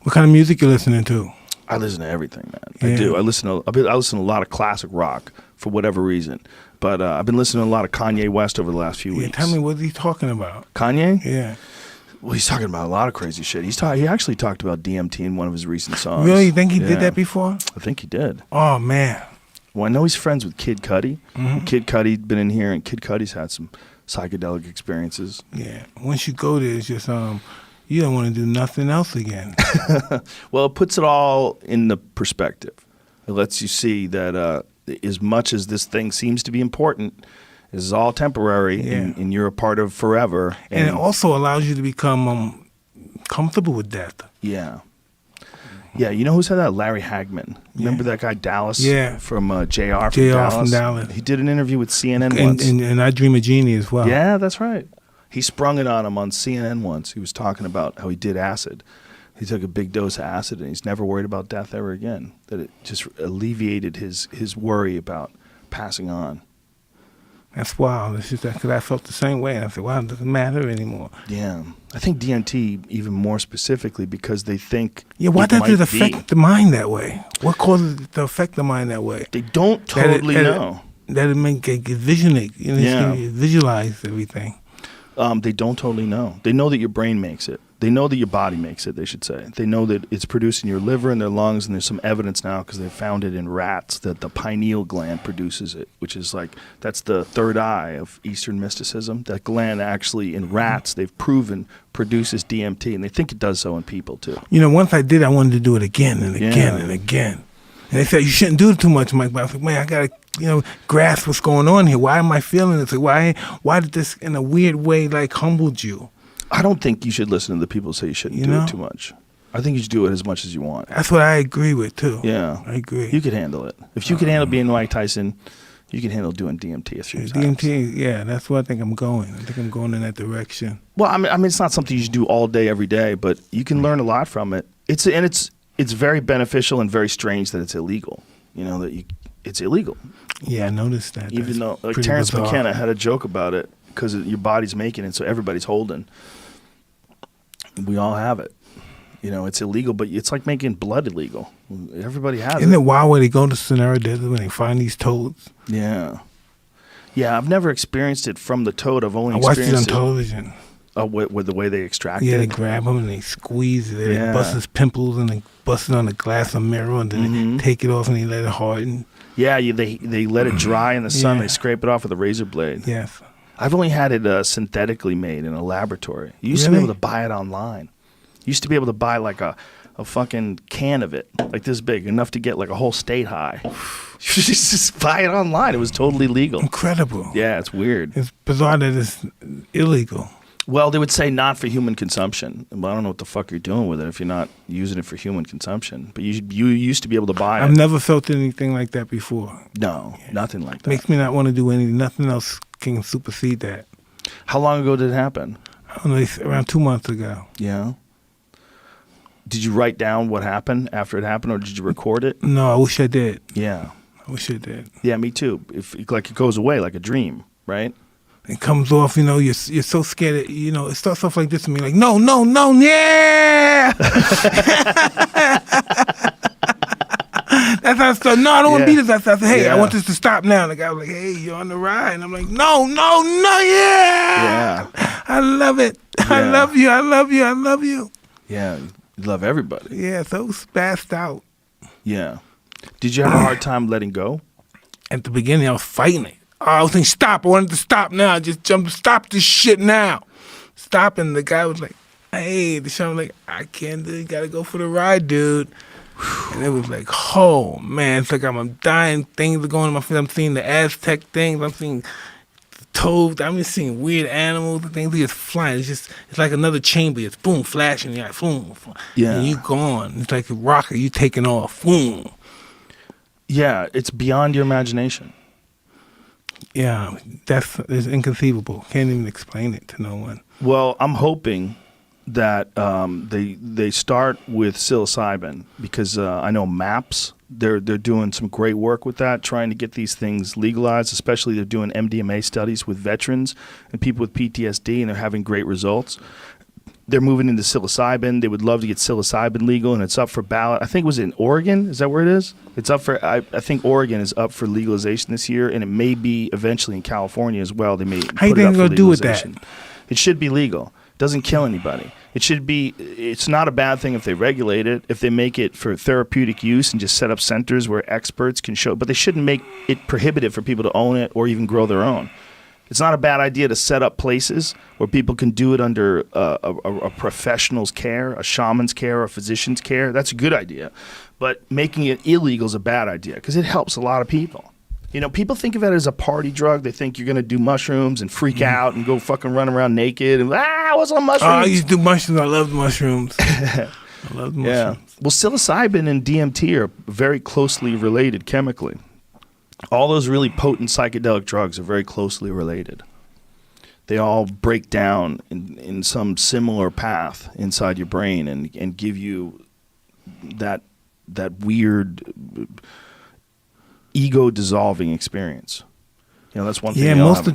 What kind of music you listening to? I listen to everything, man. Yeah. I do. I listen to a lot of classic rock for whatever reason. But I've been listening to a lot of Kanye West over the last few weeks. Tell me, what he talking about? Kanye? Yeah. Well, he's talking about a lot of crazy shit. He actually talked about DMT in one of his recent songs. Really? You think he did that before? I think he did. Oh, man. Well, I know he's friends with Kid Cudi. Mm-hmm. Kid Cudi's been in here, and Kid Cudi's had some psychedelic experiences. Yeah. Once you go there, it's just you don't want to do nothing else again. Well, it puts it all in the perspective. It lets you see that as much as this thing seems to be important, this is all temporary, and you're a part of forever. And it also allows you to become comfortable with death. Yeah. Yeah, you know who's had that? Larry Hagman. Remember that guy Dallas? Yeah. From JR from Dallas? He did an interview with CNN once. And I Dream of Jeannie as well. Yeah, that's right. He sprung it on him on CNN once. He was talking about how he did acid. He took a big dose of acid, and he's never worried about death ever again. That it just alleviated his worry about passing on. That's wild. It's just that because I felt the same way. And I said, wow, it doesn't matter anymore. Yeah. I think DMT even more specifically because they think why does it affect the mind that way? What causes it to affect the mind that way? They don't totally know. That it make it visionate. You visualize everything. They don't totally know. They know that your brain makes it. They know that your body makes it, they should say. They know that it's produced in your liver and their lungs, and there's some evidence now because they found it in rats that the pineal gland produces it, which is that's the third eye of Eastern mysticism. That gland actually in rats, they've proven, produces DMT, and they think it does so in people too. Once I did, I wanted to do it again and again and again. And they said, you shouldn't do it too much, Mike. But I was like, man, I got to, grasp what's going on here. Why am I feeling this? Like, why did this, in a weird way, humbled you? I don't think you should listen to the people who say you shouldn't do it too much. I think you should do it as much as you want. That's what I agree with, too. Yeah. I agree. You could handle it. If you could handle being Mike Tyson, you can handle doing DMT a few times. DMT, yeah, that's where I think I'm going. I think I'm going in that direction. Well, I mean, it's not something you should do all day, every day, but you can learn a lot from it. It's very beneficial and very strange that it's illegal. It's illegal. Yeah, I noticed that. Even though, Terrence McKenna had a joke about it because your body's making it, so everybody's holding. We all have it. It's illegal, but it's like making blood illegal. Everybody has it. Isn't it wild when they go to Sonora Desert when they find these toads? Yeah. Yeah, I've never experienced it from the toad. I've only watched experienced it on television. With the way they extract it? Yeah, they grab him and they squeeze it. They bust his pimples and they bust it on the glass of mirror and then they take it off and they let it harden. Yeah, they let it dry in the sun. They scrape it off with a razor blade. Yes. I've only had it synthetically made in a laboratory. You used to be able to buy it online. You used to be able to buy a fucking can of it, like this big, enough to get a whole state high. You just buy it online. It was totally legal. Incredible. Yeah, it's weird. It's bizarre that it's illegal. Well, they would say not for human consumption. But I don't know what the fuck you're doing with it if you're not using it for human consumption. But you used to be able to buy it. I've never felt anything like that before. No, nothing like that. Makes me not want to do anything. Nothing else can supersede that. How long ago did it happen? I don't know, around 2 months ago. Yeah. Did you write down what happened after it happened, or did you record it? No, I wish I did. Yeah. I wish I did. Yeah, me too. If it goes away like a dream, right? It comes off, you're so scared that, it starts off like this to me, like, no, yeah! That's how I start. No, I don't want to be this. I said, hey, I want this to stop now. And the guy was like, hey, you're on the ride. And I'm like, no, yeah! I love it. Yeah. I love you. Yeah, you love everybody. Yeah, so spazzed out. Yeah. Did you have a hard time letting go? At the beginning, I was fighting it. I was saying, stop. I wanted to stop now. Just stop this shit now. Stop. And the guy was like, hey, the show was like, I can't do it. You got to go for the ride, dude. And it was like, oh, man. It's like I'm dying. Things are going on my face. I'm seeing the Aztec things. I'm seeing toads. I'm just seeing weird animals and things. They're just flying. It's like another chamber. It's boom, flashing. You're like, boom. Yeah. And you gone. It's like a rocket. You taking off. Boom. Yeah, it's beyond your imagination. Yeah, it's inconceivable. Can't even explain it to no one. Well, I'm hoping that they start with psilocybin because I know MAPS, they're doing some great work with that, trying to get these things legalized, especially they're doing MDMA studies with veterans and people with PTSD, and they're having great results. They're moving into psilocybin. They would love to get psilocybin legal, and it's up for ballot. I think it was in Oregon. Is that where it is? It's up for. I think Oregon is up for legalization this year, and it may be eventually in California as well. They may. How you think they're gonna do with that? It should be legal. It doesn't kill anybody. It should be. It's not a bad thing if they regulate it. If they make it for therapeutic use and just set up centers where experts can show, but they shouldn't make it prohibitive for people to own it or even grow their own. It's not a bad idea to set up places where people can do it under a professional's care, a shaman's care, a physician's care. That's a good idea. But making it illegal is a bad idea because it helps a lot of people. You know, people think of it as a party drug. They think you're going to do mushrooms and freak out and go fucking run around naked. And, what's on mushrooms? I used to do mushrooms. I love mushrooms. I love mushrooms. Yeah. Well, psilocybin and DMT are very closely related chemically. All those really potent psychedelic drugs are very closely related. They all break down in some similar path inside your brain and give you that weird ego dissolving experience. You know, that's one thing. Yeah, most of